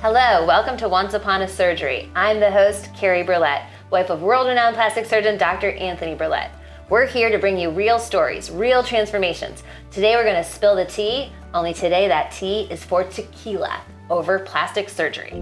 Hello, welcome to Once Upon a Surgery. I'm the host, Carrie Berlet, wife of world-renowned plastic surgeon Dr. Anthony Berlet. We're here to bring you real stories, real transformations. Today we're gonna spill the tea, only today that tea is for tequila over plastic surgery.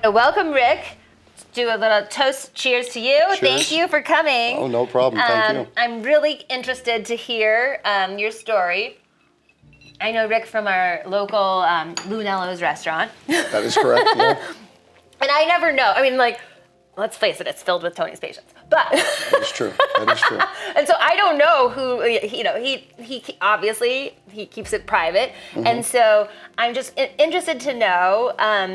Welcome, Rick. Let's do a little toast. Cheers to you. Cheers. Thank you for coming. Oh, no problem. Thank you. I'm really interested to hear your story. I know Rick from our local Lunello's restaurant. That is correct, yeah. And I never know. I mean, like, let's face it, it's filled with Tony's patients. But That is true. That is true. and so I don't know who, he obviously, he keeps it private. Mm-hmm. And so I'm just interested to know,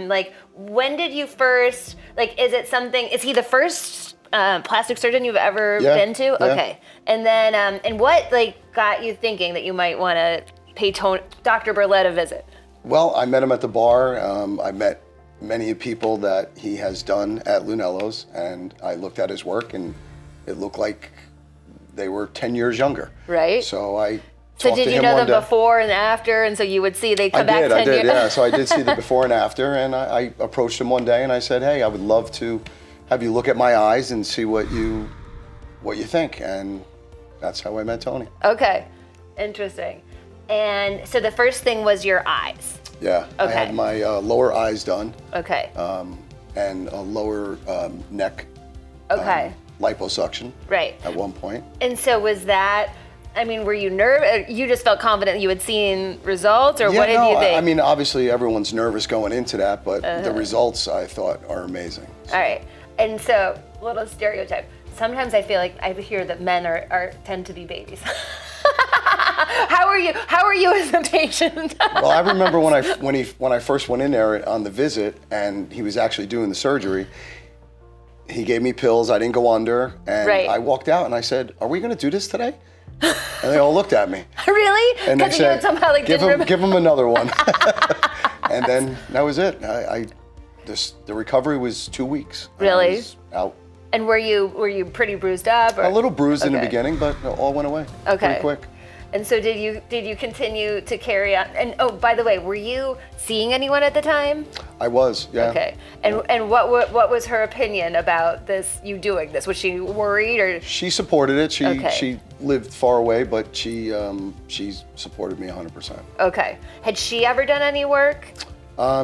like, when did you first, like, is he the first plastic surgeon you've ever been to? Yeah. Okay. And then, and what, like, got you thinking that you might want to pay Dr. Berlet a visit? Well, I met him at the bar. I met many people that he has done at Lunello's, and I looked at his work, and it looked like they were 10 years younger. Right. So I So talked did to you him know one them day. before and after, and so you would see they'd come back 10 I did, years? yeah. So I did see the before and after, and I approached him one day and I said, hey, I would love to have you look at my eyes and see what you think. And that's how I met Tony. Okay, interesting. And so the first thing was your eyes. Yeah, Okay. I had my lower eyes done. Okay. And a lower neck Okay. liposuction Right. at one point. And so was that, I mean, were you nervous? You just felt confident you had seen results, or what did you think? I mean, obviously everyone's nervous going into that, but the results I thought are amazing. All right. And so, little stereotype. Sometimes I feel like I hear that men tend to be babies. How are you as a patient? Well, I remember when I first went in there on the visit, and he was actually doing the surgery. He gave me pills. I didn't go under, and Right. I walked out and I said, "Are we going to do this today?" And they all looked at me. Really? And they Because you said, somehow like give didn't him another one. And then that was it. The recovery was 2 weeks. Really? I was out. And were you pretty bruised up? Or? A little bruised in the Okay. beginning, but it all went away Okay. pretty quick. And so did you continue to carry on? And oh, by the way, were you seeing anyone at the time? I was, yeah. Okay. And what was her opinion about this? You doing this? Was she worried or? She supported it. Okay. She lived far away, but she supported me 100%. Okay. Had she ever done any work?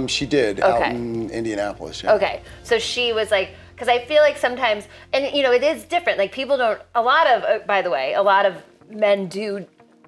She did out in Indianapolis. Yeah. Okay. So she was like, because I feel like sometimes, and it is different. Like people don't. By the way, a lot of men do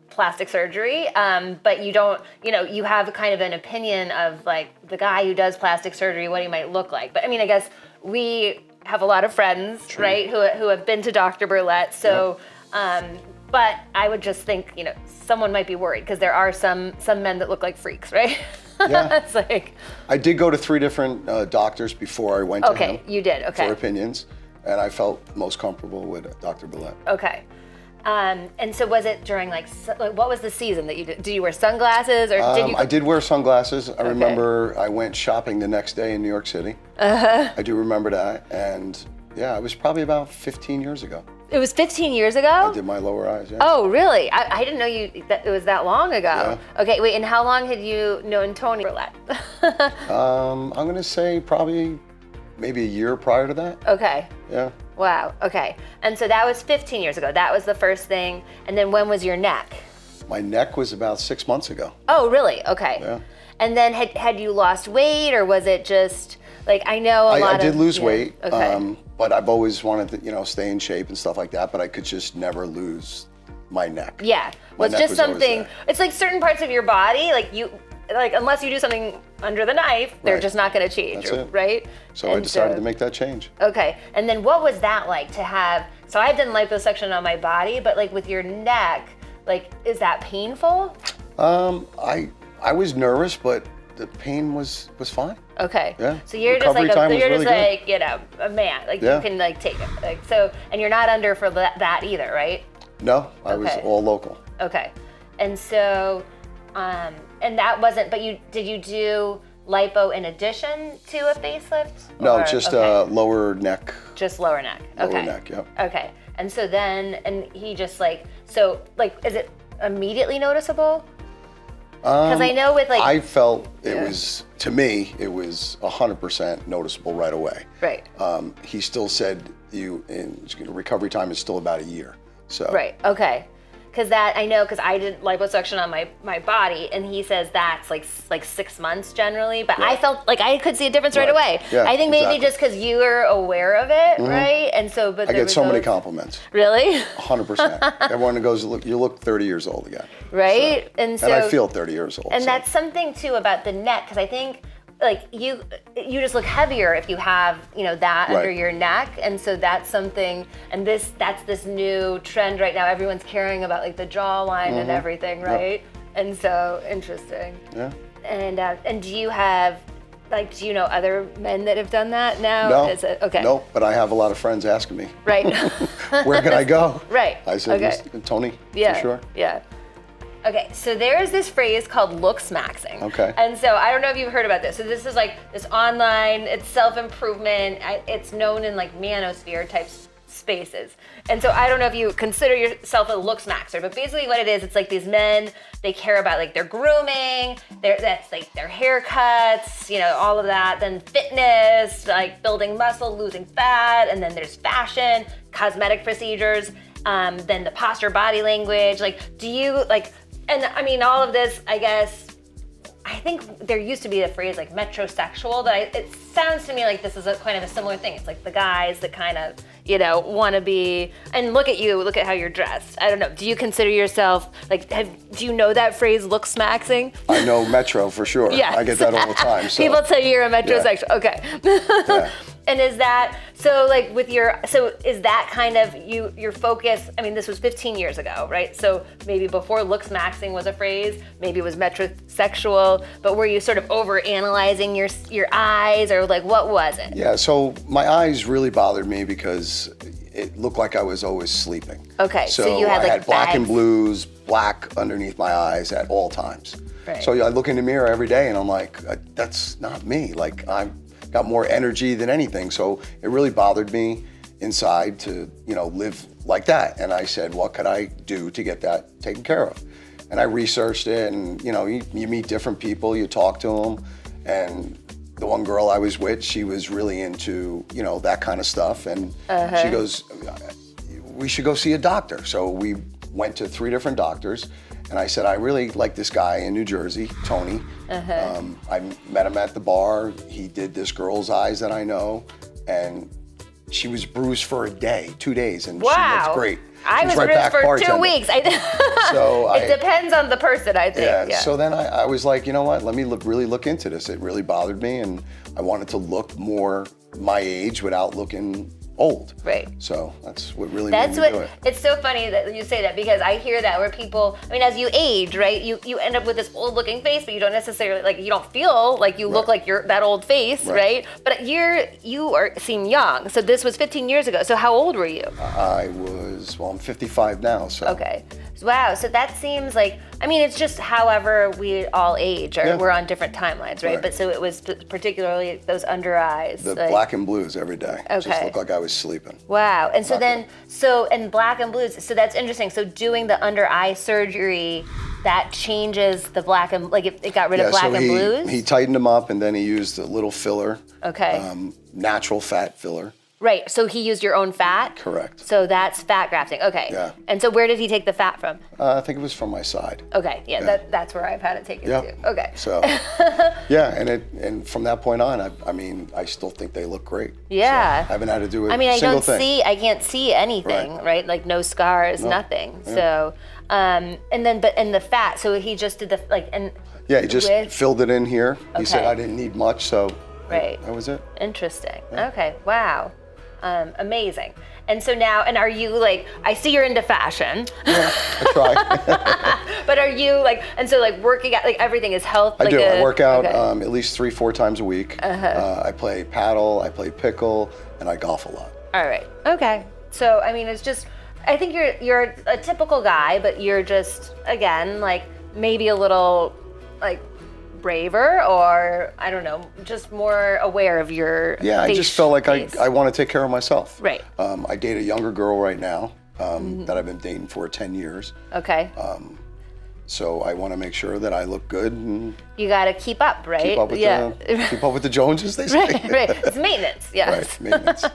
plastic surgery, but you don't. You have kind of an opinion of like the guy who does plastic surgery, what he might look like. But I mean, I guess we have a lot of friends, True. right, who have been to Dr. Berlet. So, but I would just think, someone might be worried because there are some men that look like freaks, right? Yeah. It's like. I did go to 3 different doctors before I went to him. Okay, you did. Okay. For opinions, and I felt most comfortable with Dr. Berlet. Okay. And so was it during what was the season that you did? Did you wear sunglasses or did you? I did wear sunglasses. I remember I went shopping the next day in New York City. I do remember that, and yeah, it was probably about 15 years ago. It was 15 years ago? I did my lower eyes, yeah. Oh, really? I didn't know that it was that long ago. Yeah. Okay, wait, and how long had you known Tony Berlet? I'm gonna say probably maybe a year prior to that. Okay. Yeah. Wow, okay. And so that was 15 years ago. That was the first thing. And then when was your neck? My neck was about 6 months ago. Oh, really? Okay. Yeah. And then had you lost weight, or was it just, like, I know a lot I did lose yeah, weight, okay. but I've always wanted to, stay in shape and stuff like that, but I could just never lose my neck. Yeah. My Well, it's neck just was always something, there. it's like certain parts of your body, unless you do something under the knife, they're Right. just not going to change, That's it. right? So I decided to make that change. Okay. And then what was that like to have, so I've done liposuction on my body, but like with your neck, like, is that painful? I was nervous, but the pain was fine. Okay. Yeah. So you're Recovery just time like, was you're really just good. like, a man, like Yeah. you can like take it. Like, so, and you're not under for that either, right? No, I was Okay. all local. Okay. And so, and that wasn't, but did you do lipo in addition to a facelift? No, Or- just okay. lower neck. Just lower neck. Okay. Lower neck, yep. Okay. And so then, and he just like, so like, is it immediately noticeable? Because I know with like, I felt it Yeah. was, to me, it was 100% noticeable right away. right, He still said recovery time is still about a year. So right, okay. Because that, I know, because I did liposuction on my body, and he says that's like 6 months generally, but I felt like I could see a difference right Right. away. Yeah, I think maybe exactly. just because you were aware of it, right? And so, but I there get so many goes- compliments. Really? 100%. Everyone goes, look, you look 30 years old again. Right? And so, And I feel 30 years old. and so. that's something too about the neck, because I think like you just look heavier if you have that under Right. your neck, and so that's something, and that's this new trend right now. Everyone's caring about like the jawline and everything, right? And so interesting. Yeah. And do you have do you know other men that have done that now? No. Is it okay? No, but I have a lot of friends asking me, Right. where can I go? Right. I said, Okay. "Just Tony, Yeah. for sure." Yeah. Okay, so there is this phrase called looks maxing. Okay. And so I don't know if you've heard about this. So this is like this online, it's self-improvement. It's known in like manosphere type spaces. And so I don't know if you consider yourself a looks maxer, but basically what it is, it's like these men, they care about like their grooming, that's like their haircuts, all of that. Then fitness, like building muscle, losing fat, and then there's fashion, cosmetic procedures, then the posture, body language. Like, do you like? And I mean, all of this, I guess, I think there used to be a phrase like metrosexual that it sounds to me like this is a kind of a similar thing. It's like the guys that kind of, want to be, and look at you, look at how you're dressed. I don't know. Do you consider yourself, like, do you know that phrase, looks maxing? I know Metro for sure. Yes. I get that all the time. So. People tell you you're a metrosexual. Okay. Yeah. And is that, so like so is that kind of your focus, I mean, this was 15 years ago, right? So maybe before looks maxing was a phrase, maybe it was metrosexual, but were you sort of over analyzing your eyes, or like what was it? Yeah, so my eyes really bothered me because it looked like I was always sleeping. Okay, so you had I like had black and bags. blues, black underneath my eyes at all times. Right. So I look in the mirror every day and I'm like, that's not me. Like I've got more energy than anything. So it really bothered me inside to, live like that. And I said, what could I do to get that taken care of? And I researched it, and you meet different people, you talk to them, and the one girl I was with, she was really into, that kind of stuff. And she goes, we should go see a doctor. So we went to 3 different doctors. And I said, I really like this guy in New Jersey, Tony. I met him at the bar. He did this girl's eyes that I know. And she was bruised for a day, 2 days. And Wow. she looked great. I She was right bruised back for 2 bartending. weeks. So it depends on the person, I think. Yeah, so then I was like, you know what, let me really look into this. It really bothered me, and I wanted to look more my age without looking old. Right. So that's what really That's made me do what, it. it's so funny that you say that, because I hear that where people, I mean, as you age, right, you end up with this old looking face, but you don't necessarily, like, you don't feel like you look like you're that old face, right? But seem young. So this was 15 years ago. So how old were you? I'm 55 now, so. Okay. Wow. So that seems like, I mean, it's just however we all age, or we're on different timelines, right? Right. But so it was particularly those under eyes. The like, black and blues every day. Just Okay. looked like I was sleeping. Wow. And so Not then, and black and blues, so that's interesting. So doing the under eye surgery, that changes the black and, like it got rid of black so and blues? he tightened them up, and then he used a little filler. Okay. Natural fat filler. Right. So he used your own fat? Correct. So that's fat grafting. Okay. Yeah. And so where did he take the fat from? I think it was from my side. Okay. Yeah. That's where I've had it taken Yeah. too. Okay. So, yeah, and from that point on, I still think they look great. Yeah. So I haven't had to do a I mean, single thing. I can't see anything, right? Like no scars, nothing. Yeah. So, and the fat, so he just did Yeah, he just with- filled it in here. He said Okay. I didn't need much, so Right. that was it. Interesting. Okay. Wow. Amazing. And so now, and are you like, I see you're into fashion, Yeah, I try. but are you like, and so like working out, like everything is health? I like do. I work out okay. at least 3-4 times a week. I play paddle, I play pickle, and I golf a lot. All right. Okay. So, I mean, it's just, I think you're a typical guy, but you're just, again, like maybe a little like braver, or I don't know, just more aware of your Yeah, I just felt like I want to take care of myself. Right. I date a younger girl right now that I've been dating for 10 years. Okay. So I want to make sure that I look good and You got to keep up, right? keep up with the Joneses, they say. Right. It's maintenance. Yes. Right, maintenance.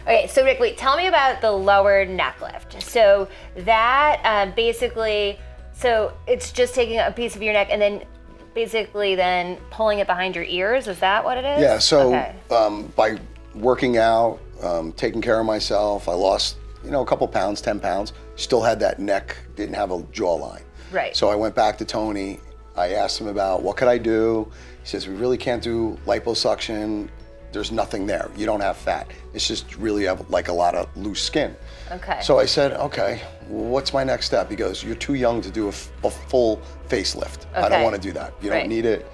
Okay, so Rick, wait, tell me about the lower neck lift. So that basically, so it's just taking a piece of your neck and then basically then pulling it behind your ears. Is that what it is? Yeah, so Okay. By working out, taking care of myself, I lost, a couple pounds, 10 pounds, still had that neck, didn't have a jawline. Right. So I went back to Tony. I asked him about what could I do. He says, we really can't do liposuction. There's nothing there. You don't have fat. It's just really like a lot of loose skin. Okay. So I said, okay, what's my next step? He goes, you're too young to do a full facelift. I don't Okay. want to do that. You Right. don't need it.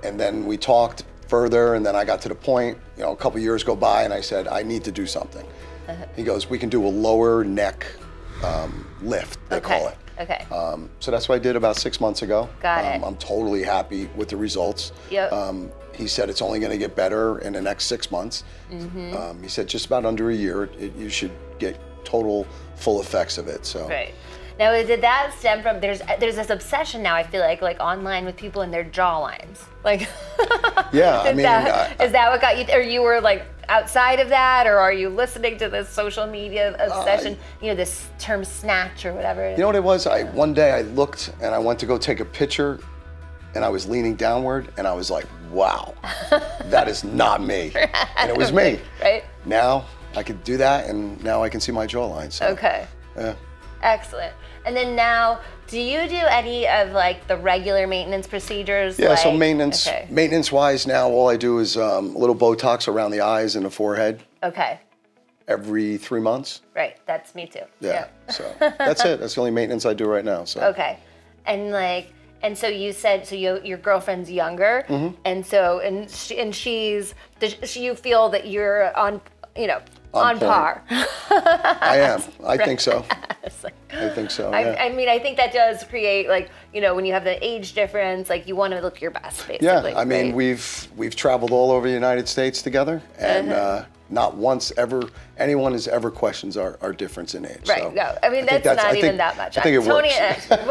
And then we talked further, and then I got to the point, a couple years go by, and I said, I need to do something. He goes, we can do a lower neck lift, they call it. Okay. So that's what I did about 6 months ago. Got it. I'm totally happy with the results. Yep. He said it's only going to get better in the next 6 months. He said just about under a year, you should get total full effects of it. So. Right. Now, did that stem from, there's this obsession now, I feel like online with people and their jawlines. Like, Yeah, I mean, is that what got you, or you were like outside of that, or are you listening to this social media obsession, this term snatch or whatever? You know what it was? One day I looked and I went to go take a picture and I was leaning downward and I was like, wow, that is not me. And it was me. Right? Now I could do that and now I can see my jawline. So, Okay. Yeah. Excellent. And then now, do you do any of like the regular maintenance procedures? Yeah, so like- maintenance wise now, all I do is a little Botox around the eyes and the forehead Okay. every 3 months. Right. That's me too. Yeah. So that's it. That's the only maintenance I do right now. So. Okay. And so you said, so your girlfriend's younger, Mm-hmm. and so you feel that you're on On point. par. I am. I think so. It's like- I think so. Yeah. I mean, I think that does create when you have the age difference, you want to look your best, basically. Yeah, I mean, right? we've traveled all over the United States together, and not once anyone has ever questions our difference in age. Right. So no, I mean that's not even that much. I think it Tony works. and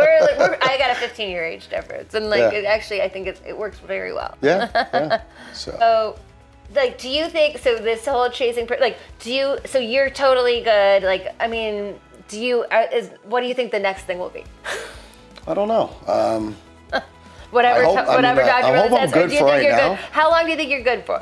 I got a 15-year age difference, and Yeah. I think it works very well. Yeah. So So, do you think this whole chasing, so you're totally good? I mean, what do you think the next thing will be? I don't know. Whatever, I hope- whatever I Dr. hope Berlet I'm says. Or good do you for think right you're now. good? How long do you think you're good for?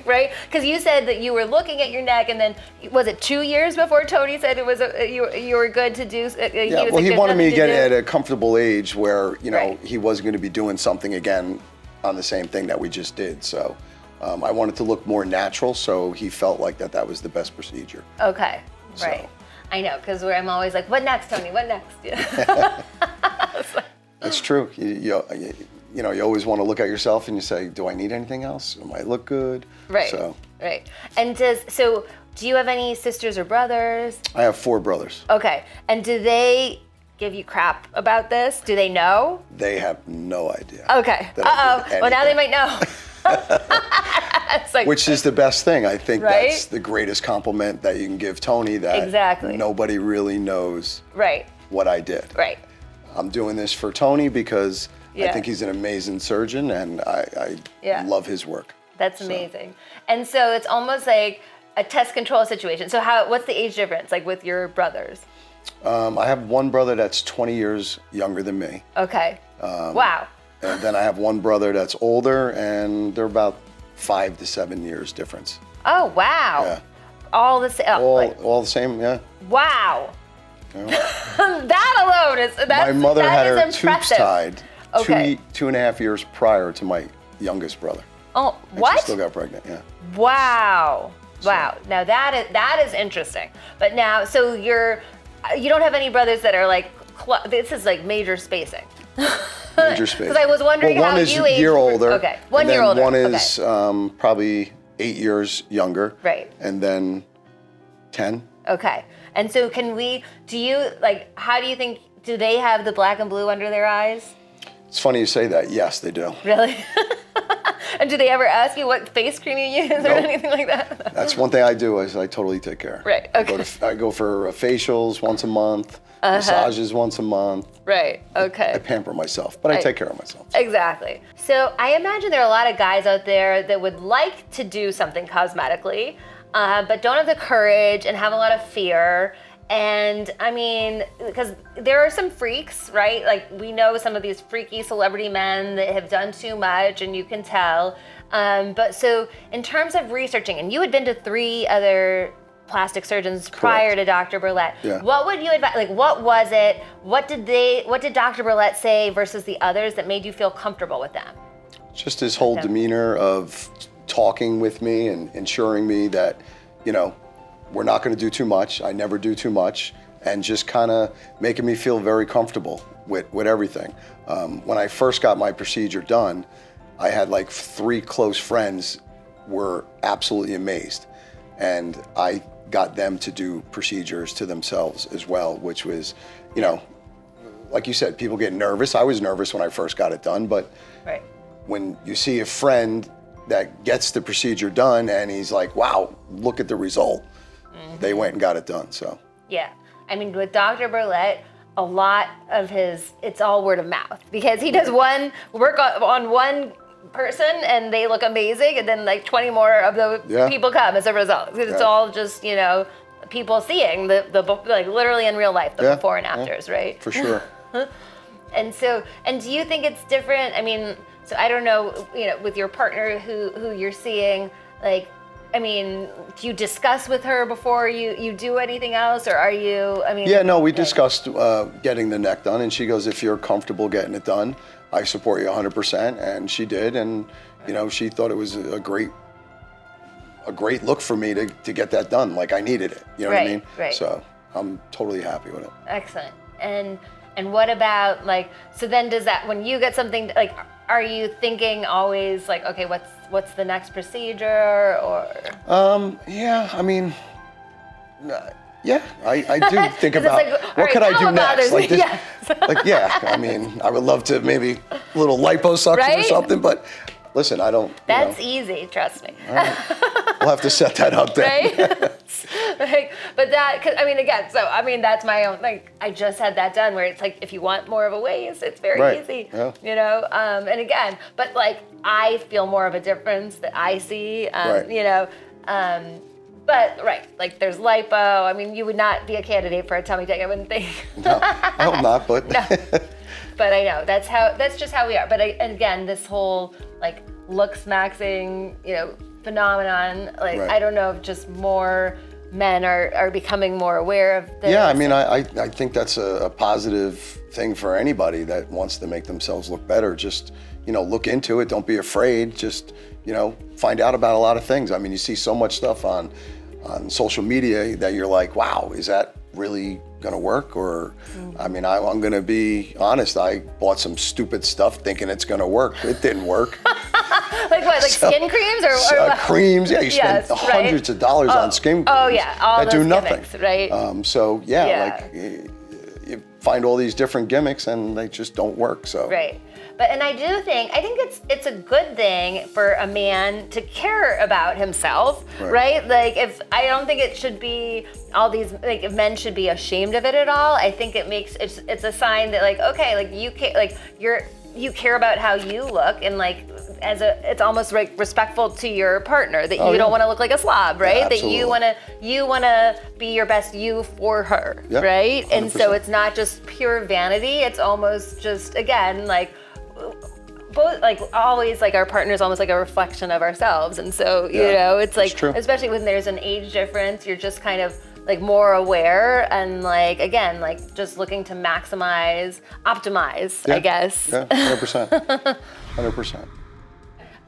Right? Because you said that you were looking at your neck, and then was it 2 years before Tony said it was you were good to do? Yeah, well, he wanted me to get at a comfortable age where Right. he wasn't going to be doing something again on the same thing that we just did. So I wanted to look more natural, so he felt like that was the best procedure. Okay, So. right. I know, because I'm always like, what next, Tony? What next? Yeah. That's true. You always want to look at yourself and you say, do I need anything else? Am I look good? Right. So Right. And do you have any sisters or brothers? I have 4 brothers. Okay. And do they give you crap about this? Do they know? They have no idea. Okay. that I did Well, now they anything. might know. It's like, Which is the best thing. I think Right? that's the greatest compliment that you can give Tony, that Exactly. nobody really knows right. what I did. Right. I'm doing this for Tony because I Yeah. think he's an amazing surgeon and I Yeah. love his work. That's amazing. And so it's almost like a test control situation. So what's the age difference with your brothers? I have one brother that's 20 years younger than me. Okay. Wow. And then I have one brother that's older, and they're about 5 to 7 years difference. Oh, wow. Yeah. All the same. All the same, yeah. Wow. Yeah. That alone is My mother had her tubes impressive. tied Okay. 2.5 years prior to my youngest brother. Oh, And what? she still got pregnant, yeah. Wow. Wow. Now that is interesting. But now, so you don't have any brothers that are this is major spacing. Major space. Because I was wondering one how is you a age. year older. Okay. and 1 year then older. One Okay. is probably 8 years younger. Right. And then 10. Okay. And so how do you think, do they have the black and blue under their eyes? It's funny you say that. Yes, they do. Really? And do they ever ask you what face cream you use or Nope. anything like that? That's one thing I do is I totally take care. Right, okay. I go for facials once a month, massages once a month. Right, okay. I pamper myself, but I take care of myself. Exactly. So I imagine there are a lot of guys out there that would like to do something cosmetically, but don't have the courage and have a lot of fear. And I mean, because there are some freaks, right? Like we know some of these freaky celebrity men that have done too much, and you can tell. But so in terms of researching, and you had been to 3 other plastic surgeons prior to Dr. Berlet. Yeah. What would you advise? Like, what was it? What did Dr. Berlet say versus the others that made you feel comfortable with them? Just his whole demeanor of talking with me and ensuring me that, you know, we're not going to do too much. I never do too much, and just kind of making me feel very comfortable with everything. When I first got my procedure done, I had like 3 close friends were absolutely amazed, and I got them to do procedures to themselves as well, which was, you know, like you said, people get nervous. I was nervous when I first got it done, but Right. when you see a friend that gets the procedure done and he's like, wow, look at the result. They went and got it done, so. Yeah. I mean, with Dr. Berlet, a lot of it's all word of mouth because he does work on one person and they look amazing, and then like 20 more of the people come as a result. It's all just, you know, people seeing the like literally in real life, the before and afters, right? For sure. And do you think it's different? I mean, so I don't know, you know, with your partner who you're seeing, like, I mean, do you discuss with her before you do anything else, or are you, I mean? Yeah, no, we discussed getting the neck done, and she goes, if you're comfortable getting it done, I support you 100%, and she did, and, you know, she thought it was a great look for me to get that done, like I needed it, you know what I mean? Right. So I'm totally happy with it. Excellent. And what about, like, so then does that, when you get something, like, are you thinking always like, okay, what's the next procedure, or? Yeah, I mean, yeah, I do think about like, what could I do next? Like this, Yes. like, yeah, I mean, I would love to maybe a little liposuction or Right? something, but listen, I don't. That's easy, trust me. All right. We'll have to set that up then. Right? Like, but that, cause, I mean, again, so I mean, that's my own, like, I just had that done where it's like, if you want more of a waist, it's very easy, you know? And again, but like, I feel more of a difference that I see, you know? But like there's lipo. I mean, you would not be a candidate for a tummy tuck, I wouldn't think. No, I hope not, but. No. But I know, that's just how we are. But and again, this whole like looks maxing, you know, phenomenon, like, I don't know if just more men are becoming more aware of this. Yeah, I mean, I think that's a positive thing for anybody that wants to make themselves look better. Just, you know, look into it. Don't be afraid. Just, you know, find out about a lot of things. I mean, you see so much stuff on social media that you're like, wow, is that really gonna work? Or, I mean, I'm gonna be honest, I bought some stupid stuff thinking it's gonna work. It didn't work. Like what, like skin creams or creams? Yeah, you spend hundreds of dollars on skin creams all that do those nothing. gimmicks, right? So like you find all these different gimmicks and they just don't work. So right. But and I think it's a good thing for a man to care about himself, right? Like, if I don't think it should be all these, like, if men should be ashamed of it at all. I think it makes it's a sign that, like, okay, like you care about how you look, and like it's almost like respectful to your partner that you don't want to look like a slob, right? Yeah, that you want to be your best you for her, right? 100%. And so it's not just pure vanity. It's almost just, again, like, both, like, always, like, our partner's almost like a reflection of ourselves. And so, you know, it's like, especially when there's an age difference, you're just kind of like more aware and, like, again, like, just looking to optimize, I guess. Yeah, 100%. 100%.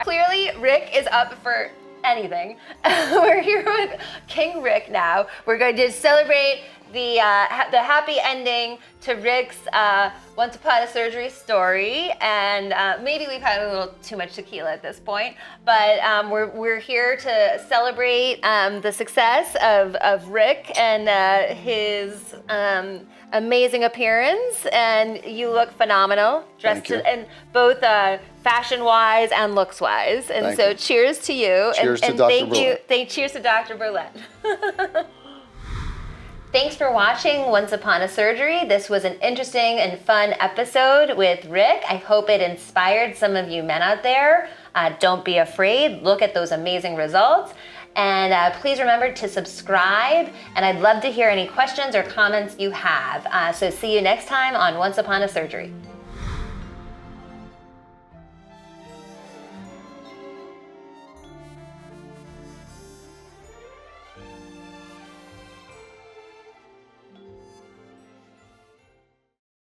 Clearly, Rick is up for anything. We're here with King Rick now. We're going to celebrate the happy ending to Rick's once upon a surgery story, and maybe we've had a little too much tequila at this point, but we're here to celebrate the success of Rick and his amazing appearance, and you look phenomenal, dressed in both fashion-wise and looks-wise, and so cheers to you. Cheers to Dr. Berlet. Cheers to Dr. Berlet. Thanks for watching Once Upon a Surgery. This was an interesting and fun episode with Rick. I hope it inspired some of you men out there. Don't be afraid. Look at those amazing results. And please remember to subscribe. And I'd love to hear any questions or comments you have. So see you next time on Once Upon a Surgery.